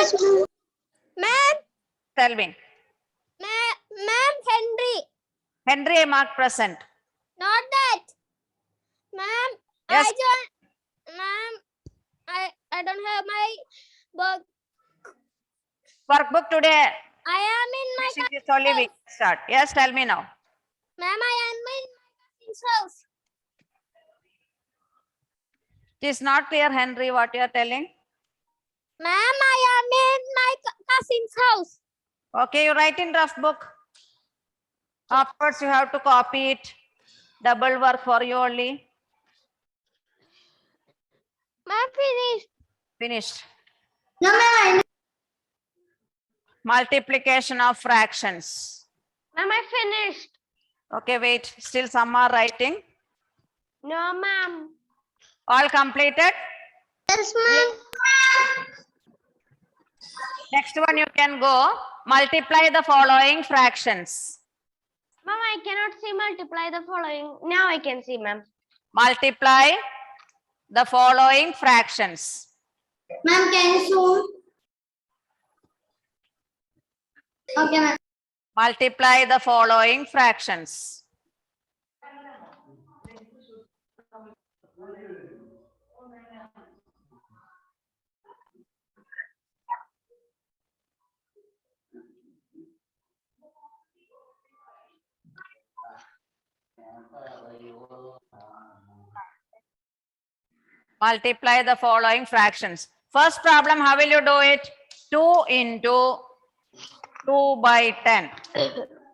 Yes, ma'am. Ma'am. Tell me. Ma'am, Henry. Henry mark present. Not that. Ma'am, Yes. Ma'am, I don't have my book. Workbook today. I am in my Finishing this only we can start. Yes, tell me now. Ma'am, I am in my cousin's house. It is not clear, Henry, what you are telling. Ma'am, I am in my cousin's house. Okay, you write in rough book. Afterwards, you have to copy it. Double work for you only. Ma'am, finished. Finished. No, ma'am. Multiplication of fractions. Ma'am, I finished. Okay, wait. Still some are writing. No, ma'am. All completed? Yes, ma'am. Next one you can go. Multiply the following fractions. Ma'am, I cannot see multiply the following. Now I can see, ma'am. Multiply the following fractions. Ma'am, can you zoom? Okay, ma'am. Multiply the following fractions. Multiply the following fractions. First problem, how will you do it? 2 into 2 by 10.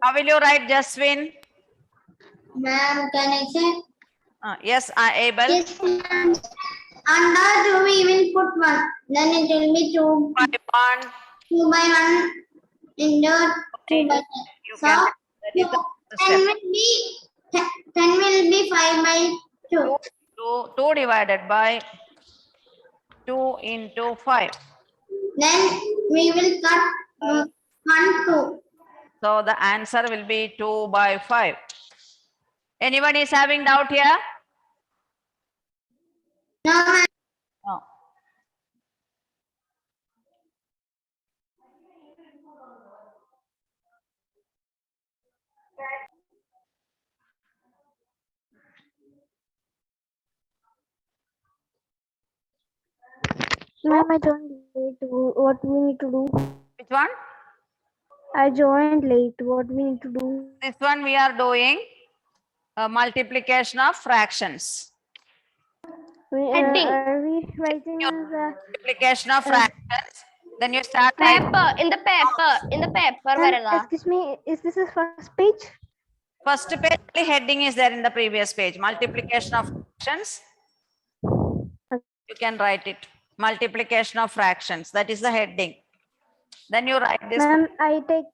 How will you write, Jaswin? Ma'am, can I check? Yes, able. Yes, ma'am. Under 2, we will put 1. Then it will be 2. By 1. 2 by 1 into 2 by 10. You So, can, that is the 10 step. will be 10 will be 5 by 2. 2 divided by 2 into 5. Then we will cut 1, 2. So the answer will be 2 by 5. Anyone is having doubt here? No, ma'am. No. Ma'am, I joined late. What we need to do? Which one? I joined late. What we need to do? This one we are doing multiplication of fractions. Heading. Are we writing as a Multiplication of fractions. Then you start writing. In the paper, ma'am, excuse me, is this a first page? First page only heading is there in the previous page. Multiplication of fractions. You can write it. Multiplication of fractions. That is the heading. Then you write this. Ma'am, I take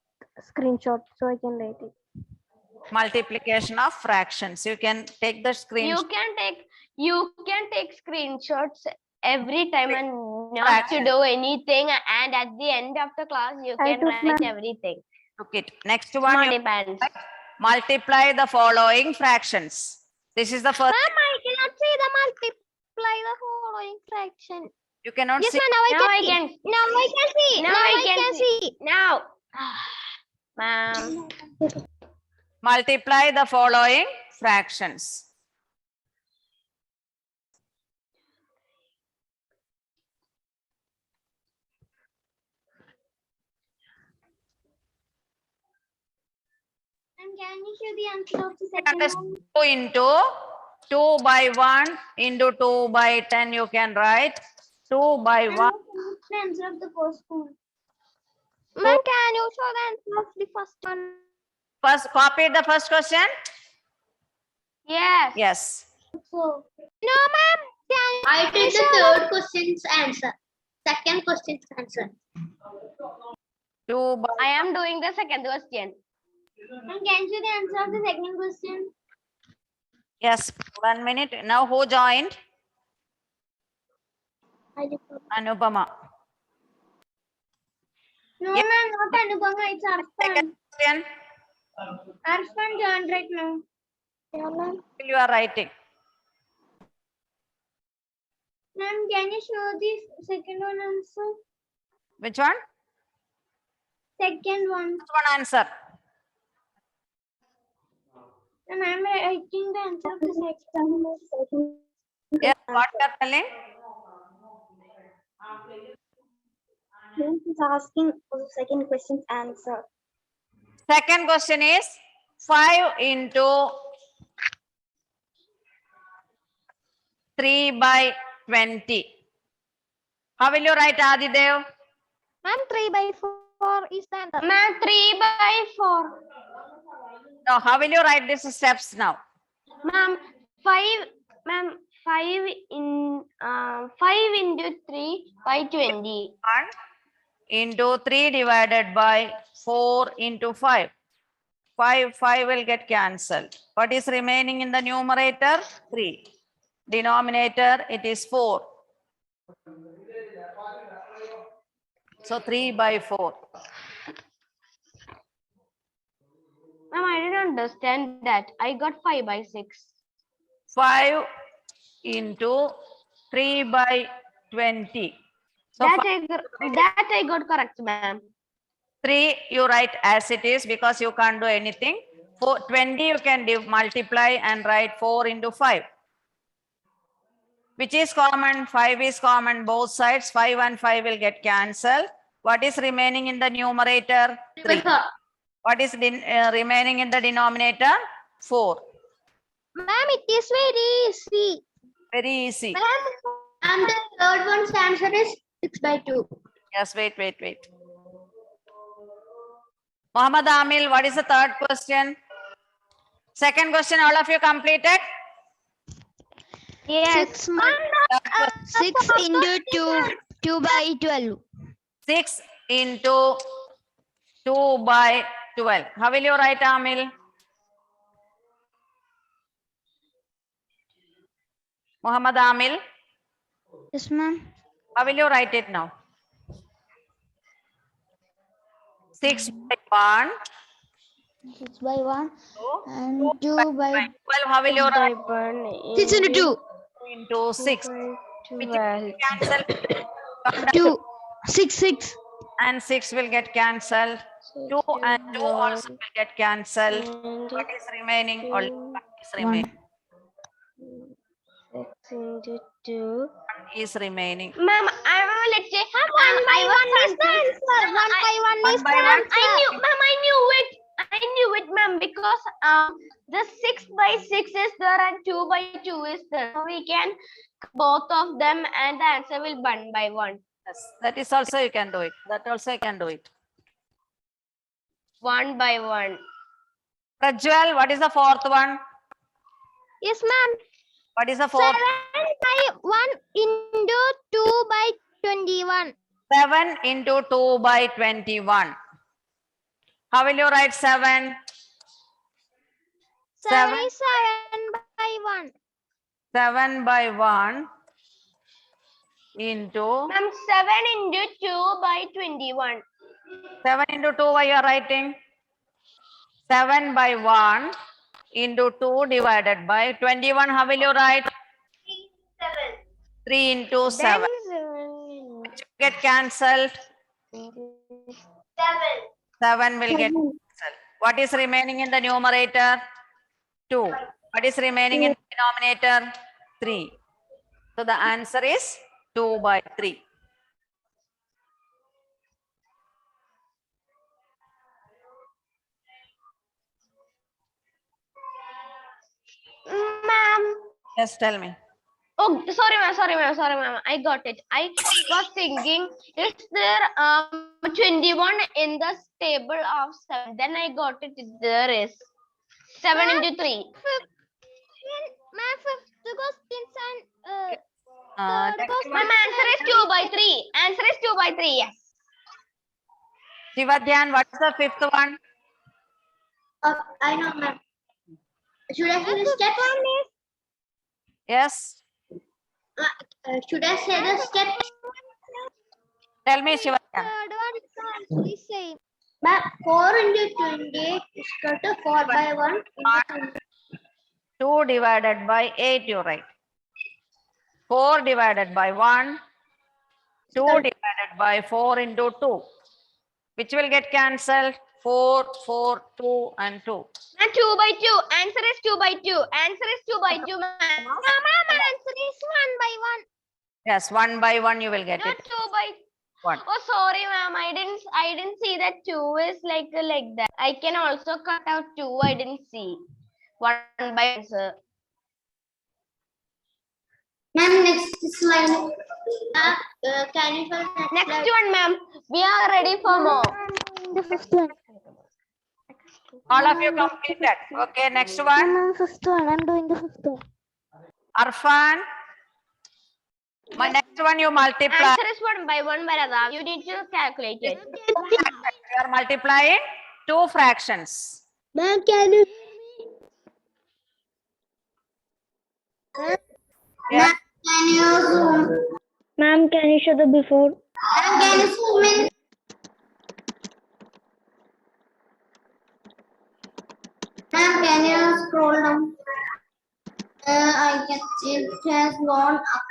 screenshot so I can write it. Multiplication of fractions. You can take the screenshot. You can take screenshots every time and not Fraction. to do anything, and at the end of the class you I can took, write ma'am. everything. Took it. Next one. Small You depends. multiply the following fractions. This is the first. Ma'am, I cannot see the multiply the following fraction. You cannot Yes, see. ma'am, now I can see. Now I can see. Now I can see. Now. Ma'am. Multiply the following fractions. And can you show the answer of the second one? 2 into 2 by 1 into 2 by 10. You can write 2 by 1. The answer of the first one. Ma'am, can you show the answer of the first one? First, copy the first question. Yes. Yes. So, No, ma'am. I did the third question's answer. Second question's answer. 2 by I am doing the second question. And can you show the answer of the second question? yes. 1 minute. Now who joined? I did. Anupama. No, Yes. ma'am, not Anupama. It's Second Arfan. question. Arfan joined right now. Yeah, ma'am. You are writing. Ma'am, can you show the second one answer? Which one? Second one. Which one answer? And I'm writing the answer of the second. Yes, what you are telling? Is asking for the second question's answer. Second question is 5 into 3 by 20. How will you write, Adidev? Ma'am, 3 by 4 is the answer. Ma'am, 3 by 4. No, how will you write these steps now? Ma'am, 5. Ma'am, 5 into 3 by 20. 1 into 3 divided by 4 into 5. 5 will get cancelled. What is remaining in the numerator? 3. Denominator, it is 4. So 3 by 4. Ma'am, I didn't understand that. I got 5 by 6. 5 into 3 by 20. So That I got correct, ma'am. 3 you write as it is because you can't do anything. 20 you can multiply and write 4 into 5. Which is common? 5 is common both sides. 5 and 5 will get cancelled. What is remaining in the numerator? 3. What is remaining in the denominator? 4. Ma'am, it is very easy. Very easy. Ma'am, and the third one's answer is 6 by 2. Yes, wait. Muhammad Amil, what is the third question? Second question, all of you completed? Yes. 6 into 2 by 12. 6 into 2 by 12. How will you write, Amil? Muhammad Amil, Yes, ma'am. how will you write it now? 6 by 1. 6 by 1 2 and 2 by 12. How will you write? 6 into 2. Into 6. Which will cancel. 2. 6. And 6 will get cancelled. 2 and 2 also will get cancelled. What is remaining? Only 1 is remaining. 6 into 2. 1 is remaining. Ma'am, I will let you have 1 by 1 is the answer. 1 by 1 is the answer. I knew it, ma'am, because the 6 by 6 is there and 2 by 2 is there. So we can both of them and the answer will 1 by 1. Yes, that is also you can do it. That also you can do it. 1 by 1. Prajwal, what is the fourth one? Yes, ma'am. What is the fourth? 7 by 1 into 2 by 21. 7 into 2 by 21. How will you write 7? 7 is 7 by 1. 7 by 1 into Ma'am, 7 into 2 by 21. 7 into 2, why you are writing? 7 by 1 into 2 divided by 21. How will you write? 3 into 7. Which will get cancelled? 7 will get cancelled. What is remaining in the numerator? 2. What is remaining in the denominator? 3. So the answer is 2 by 3. Ma'am. Yes, tell me. Oh, sorry, ma'am. I got it. I was thinking, is there 21 in the table of 7? Then I got it. There is 7 into 3. Ma'am, 5th questions and Ma'am, answer is 2 by 3. Answer is 2 by 3. Yes. Shivadhyan, what is the fifth one? I know, ma'am. Should I say the steps? Yes. Should I say the steps? Tell me, Shivadhyan. Third one is same. Ma'am, 4 into 28 is equal to 4 by 1 into 2 divided by 8, you write. 4 divided by 1. 2 divided divided by 4 into 2. Which will get cancelled? 4, 4, 2 and 2. And 2 by 2. Answer is 2 by 2. Answer is 2 by 2, ma'am. Ma'am, answer is 1 by 1. Yes, 1 by 1 you will get Not it. 2 by. 1. Oh, sorry, ma'am. I didn't see that 2 is like that. I can also cut out 2. I didn't see. 1 by answer. Ma'am, next slide. Can you show Next one, ma'am. We are ready for more. The first one. All of you completed. Okay, next one. Ma'am, first one. I'm doing the first one. Arfan. My next one you multiply. Answer is 1 by 1, Varada. You need to calculate it. You are multiplying 2 fractions. Ma'am, can you Yes. can you zoom? Ma'am, can you show the before? Ma'am, can you zoom in? Ma'am, can you scroll down? I guess it has gone up.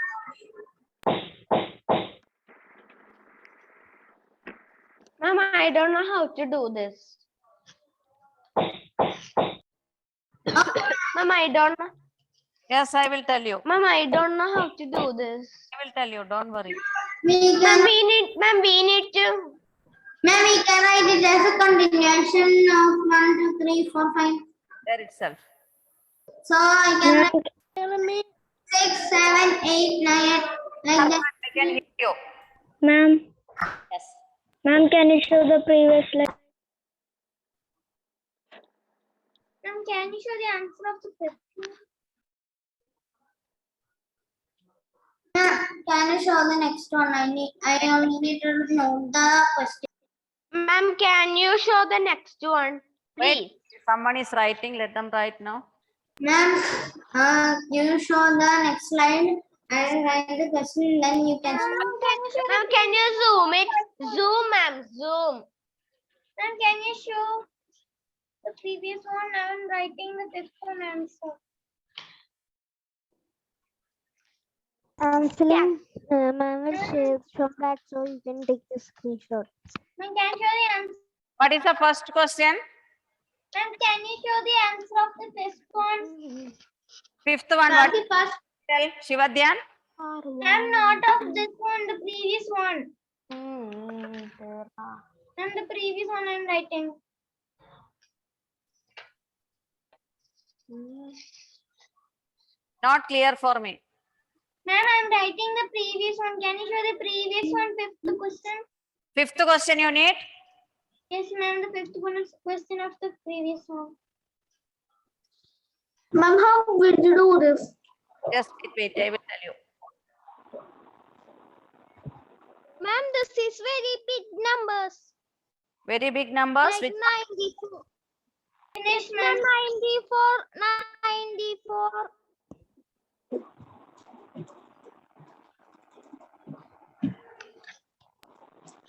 Ma'am, I don't know how to do this. Ma'am, I don't know. Yes, I will tell you. Ma'am, I don't know how to do this. I will tell you. Don't worry. We Ma'am, can, we need to. ma'am, we can write it as a continuation of 1, 2, 3, 4, 5. There itself. So I can Ma'am, write 6, 7, 8, 9, like Arfan, that. I can hear you. ma'am, Yes. ma'am, can you show the previous slide? Ma'am, can you show the answer of the question? Ma'am, can you show the next one? I only need to know the question. Ma'am, can you show the next one, please? Wait, if someone is writing, let them write now. Ma'am, you show the next slide and write the question, then you can. Ma'am, can you zoom it? Zoom, ma'am, zoom. Ma'am, can you show the previous one? I'm writing the fifth one answer. I'm filling. Ma'am will show that so you can take the screenshot. Ma'am, can you show the answer? What is the first question? Ma'am, can you show the answer of the fifth one? Fifth one. Ma'am, What? the first. Tell Shivadyan. Ma'am, not of this one, the previous one. Ma'am, the previous one I'm writing. Not clear for me. Ma'am, I'm writing the previous one. Can you show the previous one, fifth question? Fifth question you need. Yes, ma'am, the fifth one is question of the previous one. Ma'am, how will you do this? Just wait, I will tell you. Ma'am, this is very big numbers. Very big numbers. Like Which 94. Finish, ma'am. 94.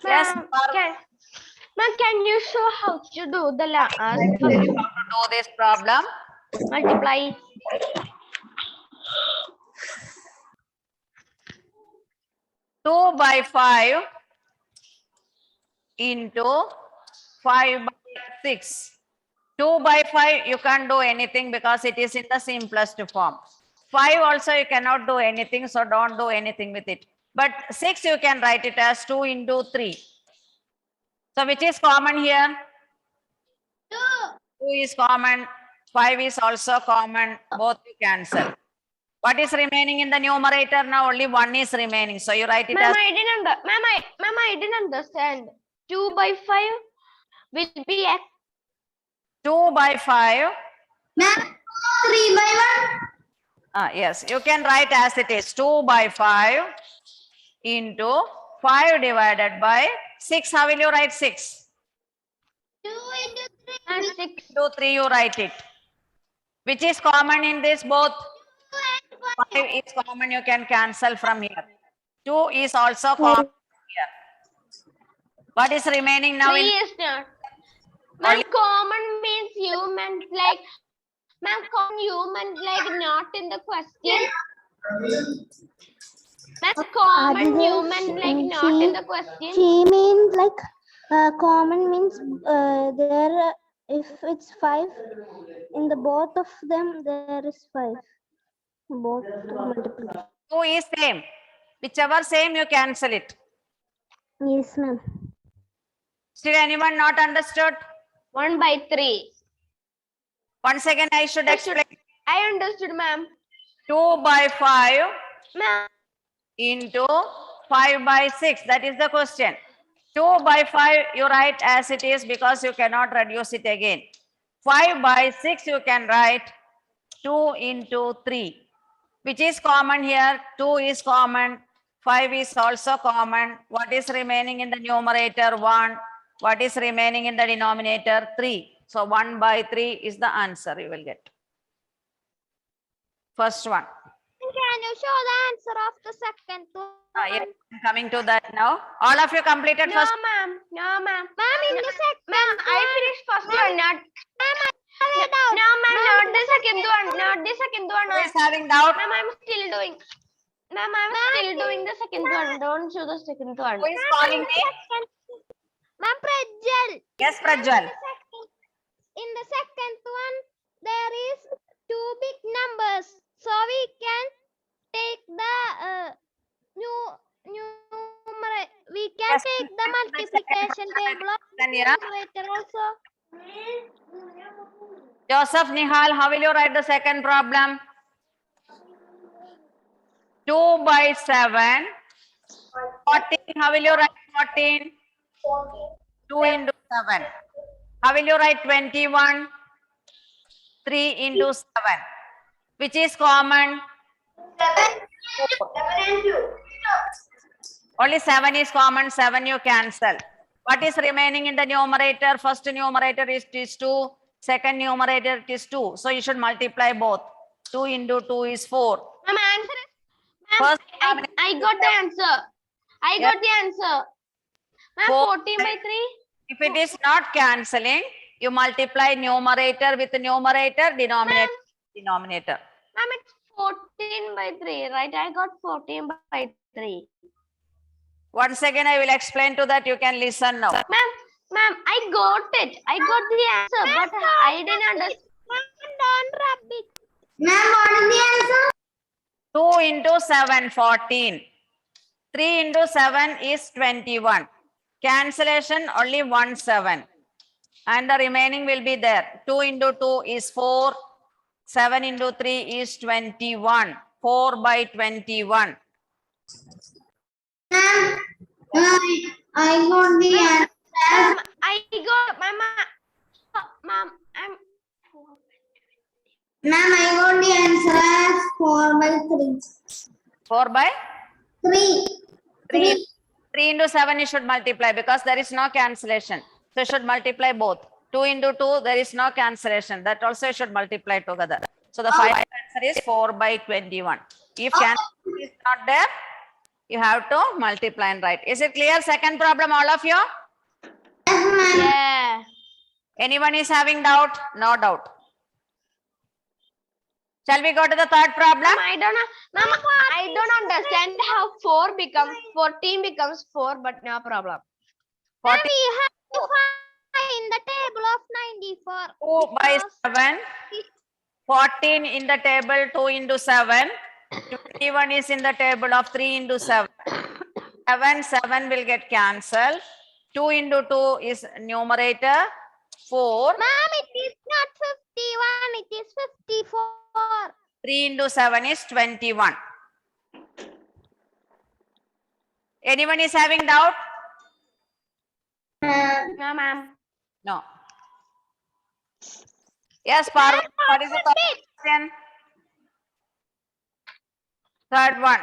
yes, Ma'am, can you show how to do the how to do this problem? multiply? Two by 5 into 5 by 6. 2 by 5 you can't do anything because it is in the simplest form. 5 also you cannot do anything, so don't do anything with it. But 6 you can write it as 2 into 3. So which is common here? 2 is common, 5 is also common, both you cancel. What is remaining in the numerator now? Only 1 is remaining. So you write it Ma'am, as I didn't understand. 2 by 5 will be X. 2 by 5. Ma'am, 3 by 1. Yes, you can write as it is 2 by 5 into 5 divided by 6. How will you write 6? 2 into 3. And 6. 2, 3 you write it. Which is common in this both? 5 is common, you can cancel from here. 2 is also common here. What is remaining now? 3 is not. Ma'am, common means human, like, ma'am, common human, like, not in the question. That's common Adidas, human, like not in the question. She means like common means there if it's 5 in the both of them there is 5. Both multiplication. 2 is same. Whichever same, you cancel it. Yes, ma'am. Still anyone not understood? 1 by 3. Once again, I should explain. I understood, ma'am. 2 by 5 Ma'am. into 5 by 6. That is the question. 2 by 5 you write as it is because you cannot reduce it again. 5 by 6 you can write 2 into 3. Which is common here? 2 is common. 5 is also common. What is remaining in the numerator? 1. What is remaining in the denominator? 3. So 1 by 3 is the answer you will get. First one. Can you show the answer of the second one? Yes, I'm coming to that now. All of you completed No, first. ma'am. No, ma'am. Ma'am, in the second Ma'am, I finished first one, not. No, ma'am, not the second one. Not the second one. Who is having doubt? Ma'am, I'm still doing. Ma'am, I'm still doing the second one. Don't show the second one. Who is calling me? Ma'am, Prajwal. Yes, Prajwal. In the second one, there is 2 big numbers. So we can take the we can Yes, take the that's the second multiplication problem. table of Then, yeah. numerator also. Joseph Nihal, how will you write the second problem? 2 by 7. 14. How will you write 14? 2 into 7. How will you write 21? 3 into 7. Which is common? 4. Only 7 is common. 7 you cancel. What is remaining in the numerator? First numerator is 2. Second numerator is 2. So you should multiply both. 2 into 2 is 4. Ma'am, answer is. First, I got the answer. I got the answer. Ma'am, 4 14 by 3. If it is not cancelling, you multiply numerator with numerator, denominator with denominator. Ma'am, it's 14 by 3, right? I got 14 by 3. Once again, I will explain to that. You can listen now. Ma'am, I got it. I got the answer, but I didn't understand. Don't rub it. Ma'am, what is the answer? 2 into 7, 14. 3 into 7 is 21. Cancellation only 1, 7. And the remaining will be there. 2 into 2 is 4. 7 into 3 is 21. 4 by 21. Ma'am, I got the answer. Ma'am, I got, ma'am, I got the answer as 4 by 3. 4 by 3. 3. 3 into 7 you should multiply because there is no cancellation. So you should multiply both. 2 into 2 there is no cancellation. That also you should multiply together. So the final answer is 4 by 21. If cancellation is not there, you have to multiply and write. Is it clear? Second problem, all of you? Yeah. Anyone is having doubt? No doubt. Shall we go to the third problem? Ma'am, I don't understand how 14 becomes 4, but no problem. Ma'am, we have to find the table of 94. 2 by 7. 14 in the table 2 into 7. 21 is in the table of 3 into 7. 7 will get cancelled. 2 into 2 is numerator. 4. Ma'am, it is not 51, it is 54. 3 into 7 is 21. Anyone is having doubt? No, ma'am. No. Yes, Parvati, what is the third question? Third one.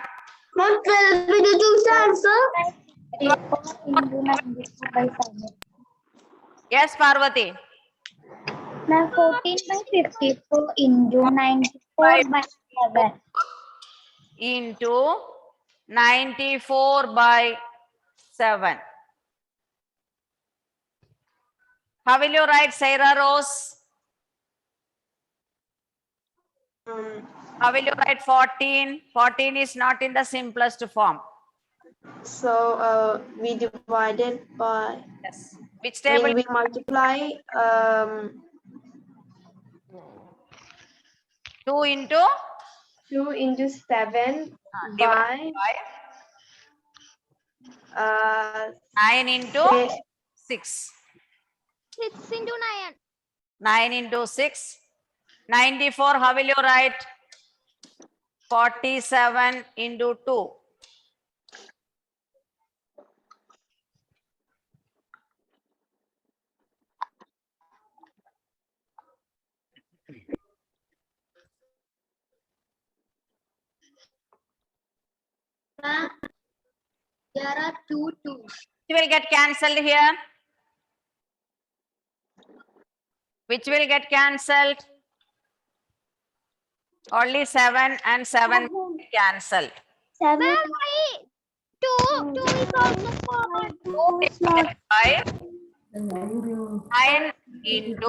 Ma'am, 12 did you choose the answer? Yes, Parvati. Ma'am, 14 by 54 into 94 by 7. Into 94 by 7. How will you write, Sarah Rose? How will you write 14? 14 is not in the simplest form. So we divided by, Yes. Which I table? mean, we multiply 2 into 2 into 7 divided by uh 9 into say 6. 6 into 9. 9 into 6. 94. How will you write? 47 into 2. There are 2 2s. Which will get cancelled here? Which will get cancelled? Only 7 and 7 will get cancelled. 7. Ma'am, why 2? 2 is also common. 2 is not. 9 into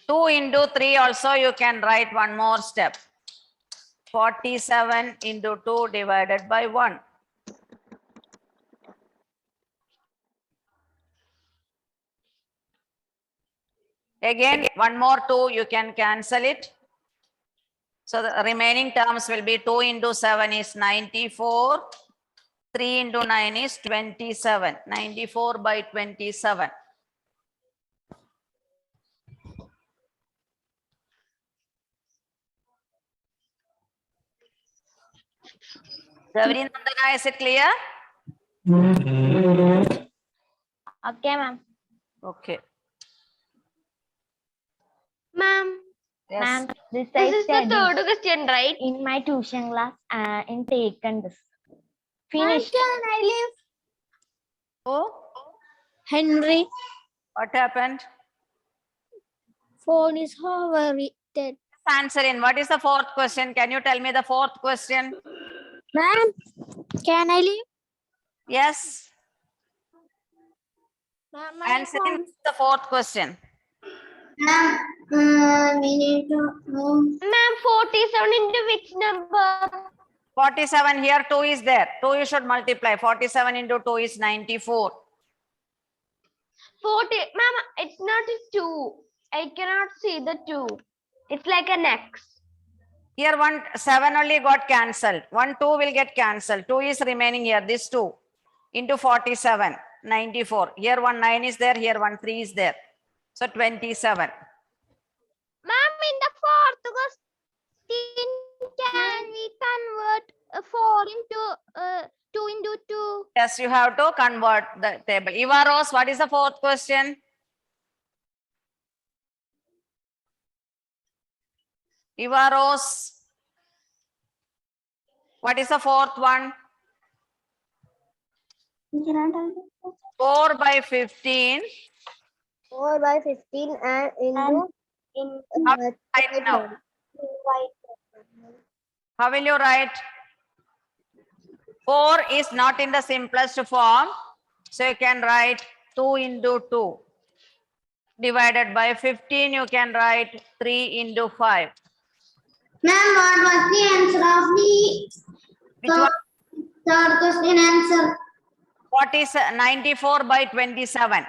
2 into 3 also you can write one more step. 47 into 2 divided by 1. Again, one more 2, you can cancel it. So the remaining terms will be 2 into 7 is 94. 3 into 9 is 27. 94 by 27. Javri Nandana, is it clear? Okay, ma'am. Okay. Ma'am, Yes. Ma'am, this this is the third question, right? in my tuition class in taken this. Finish. Can I leave? Oh, Henry, what happened? phone is overrated. Answer in. What is the fourth question? Can you tell me the fourth question? Ma'am, can I leave? Yes. Ma'am, Answer in the fourth question. Ma'am, 47 into which number? 47 here, 2 is there. 2 you should multiply. 47 into 2 is 94. 40. Ma'am, it's not a 2. I cannot see the 2. It's like an X. Here 7 only got cancelled. 2 will get cancelled. 2 is remaining here. This 2 into 47, 94. Here 9 is there. Here 3 is there. So 27. Ma'am, in the fourth question, can we convert 4 into 2 into 2? Yes, you have to convert the table. Eva Rose, what is the fourth question? Eva Rose, what is the fourth one? 4 by 15. 4 by 15 and into How will you write now? How will you write? 4 is not in the simplest form. So you can write 2 into 2. Divided by 15, you can write 3 into 5. Ma'am, what was the answer of the Which one? third question answer? What is 94 by 27?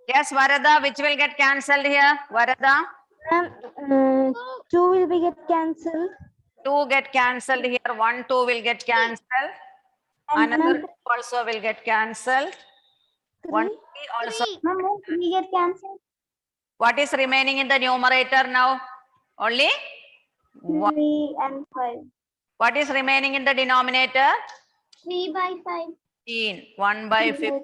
Yes, Varada, which will get cancelled here? Varada, Ma'am, 2 will be get cancelled. 2 get cancelled here. 1, 2 will get cancelled. And Another ma'am, 2 also will get cancelled. 1, 3 also. Ma'am, 3 get cancelled. What is remaining in the numerator now? Only 1. 3 and 5. What is remaining in the denominator? 3 by 5. 15. 1 by 15.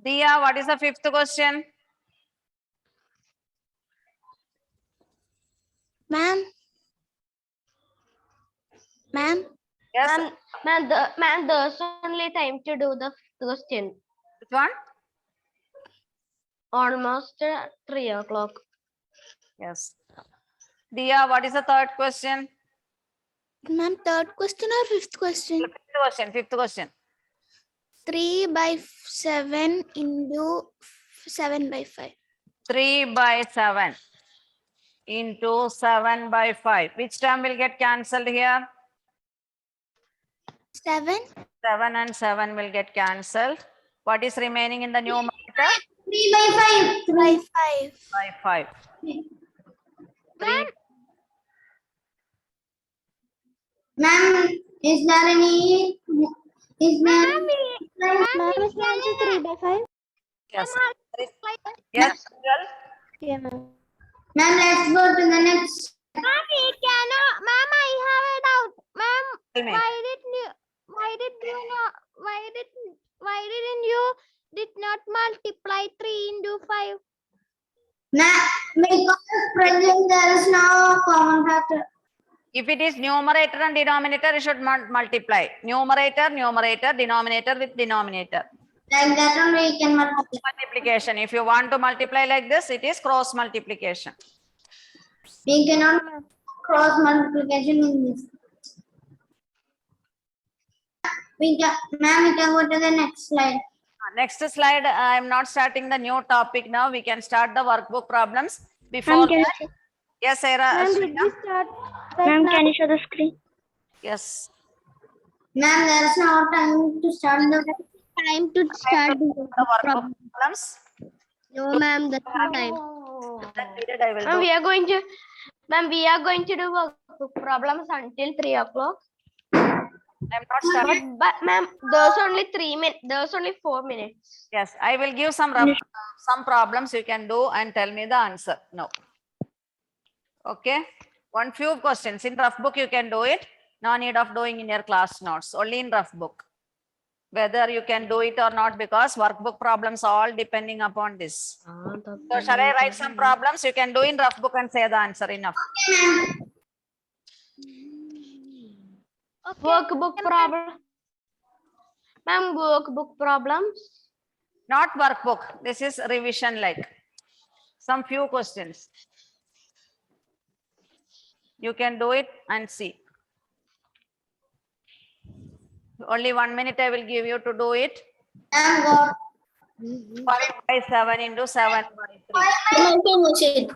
Dia, what is the fifth question? Ma'am. Ma'am. Yes. Ma'am, there's only time to do the question. Which one? Almost 3 o'clock. Yes. Dia, what is the third question? Ma'am, third question or fifth question? Fifth question. 3 by 7 into 7 by 5. 3 by 7 into 7 by 5. Which term will get cancelled here? 7. 7 and 7 will get cancelled. What is remaining in the numerator? 3 by 5. 3 by 5. By 5. Ma'am, Ma'am, is there any? Is there? ma'am, Ma'am, is the answer 3 by 5? Yes. like, Yes. Girl? Yeah, ma'am. Ma'am, let's go to the next. ma'am, we cannot. Ma'am, I have a doubt. Ma'am, Tell me. why didn't you did not multiply 3 into 5? Ma'am, because present there is no common factor. If it is numerator and denominator, you should multiply. Numerator, denominator with denominator. Like that only we can multiply. Multiplication. If you want to multiply like this, it is cross multiplication. We cannot cross multiplication in this. Ma'am, we can go to the next slide. Next slide, I am not starting the new topic now. We can start the workbook problems. Before that, yes, Sarah. Ma'am, can you show the screen? Yes. Ma'am, there is no time to start the The workbook problems. No, ma'am, that's no time. That period I will Ma'am, do. we are going to do workbook problems until 3 o'clock. I am not starting. But ma'am, there's only 3 minutes. There's only 4 minutes. Yes, I will give some problems you can do and tell me the answer. No. Okay. One few questions in rough book you can do it. No need of doing in your class notes. Only in rough book. Whether you can do it or not, because workbook problems all depending upon this. So shall I write some problems? You can do in rough book and say the answer enough. Okay. Workbook problem. Ma'am, workbook problems. Not workbook. This is revision like. Some few questions. You can do it and see. Only 1 minute I will give you to do it. 5 by 7 into 7 by 3.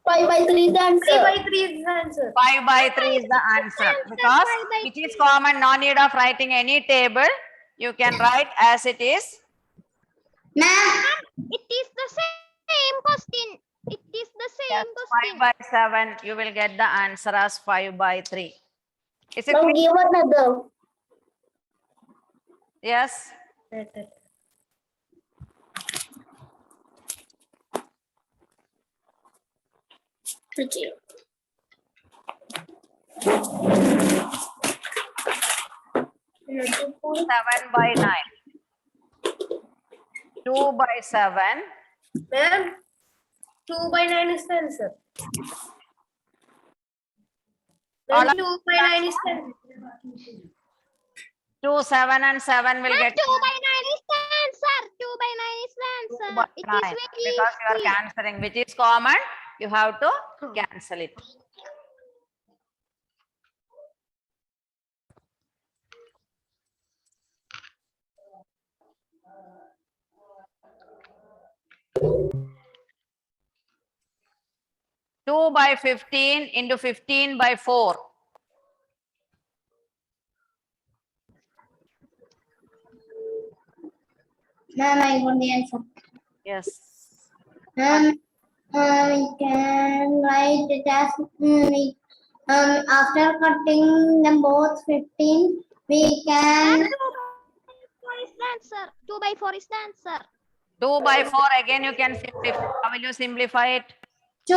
5 by 3 is the answer. 5 by 3 is the answer. Because it is common, no need of writing any table. You can write as it is. Ma'am, It is the same question. It is the Yes, same question. 5 by 7, you will get the answer as 5 by 3. Is it now clear? give another. Yes. Seven by 9. 2 by 7. Ma'am, 2 by 9 is the answer. All Ma'am, of 2 by 9 is the answer. 2, 7 and 7 will Ma'am, get 2 by 9 is the answer. 2 by 9 is the 2 answer. by It 9. is very Because you are easy. cancelling, which is common, you have to cancel it. Two by 15 into 15 by 4. Ma'am, I got the answer. Yes. We can write it as after cutting them both 15, we can 2 by 4 is the answer. 2 by 4 is the answer. 2 by 4 again you can simplify. How will you simplify it? 2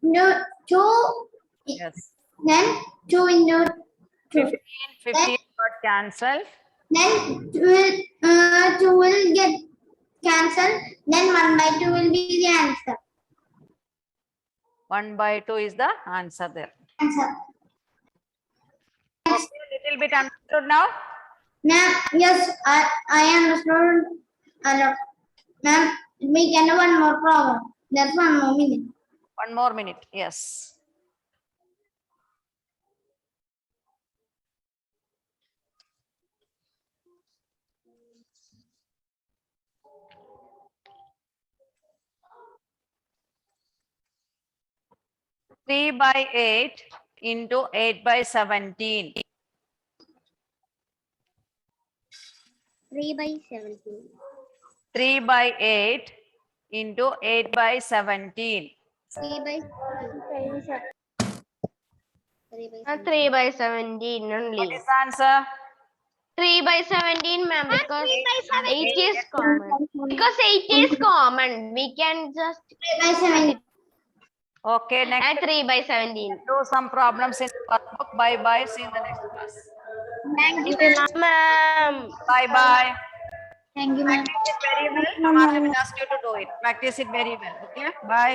into 2, Yes. then 2 into 2. 15 got cancelled. Then 2 will get cancelled. Then 1 by 2 will be the answer. 1 by 2 is the answer there. Answer. Okay, little bit understood now. Ma'am, yes, I understood a lot. Ma'am, we can do one more problem. That's 1 more minute. 1 more minute. Yes. Three by 8 into 8 by 17. 3 by 17. 3 by 8 into 8 by 17. 3 by 3 by 17 only. What is the answer? 3 by 17, ma'am, because 3 by 17. 8 is common. Because 8 is common. We can just 3 by 7. Okay, next add 3 by 17. do some problems in workbook. Bye bye. See you in the next class. Thank you, ma'am. Bye bye. Thank you, ma'am. Practice it very well. Tomorrow I will ask you to do it. Practice it very well. Okay. Bye.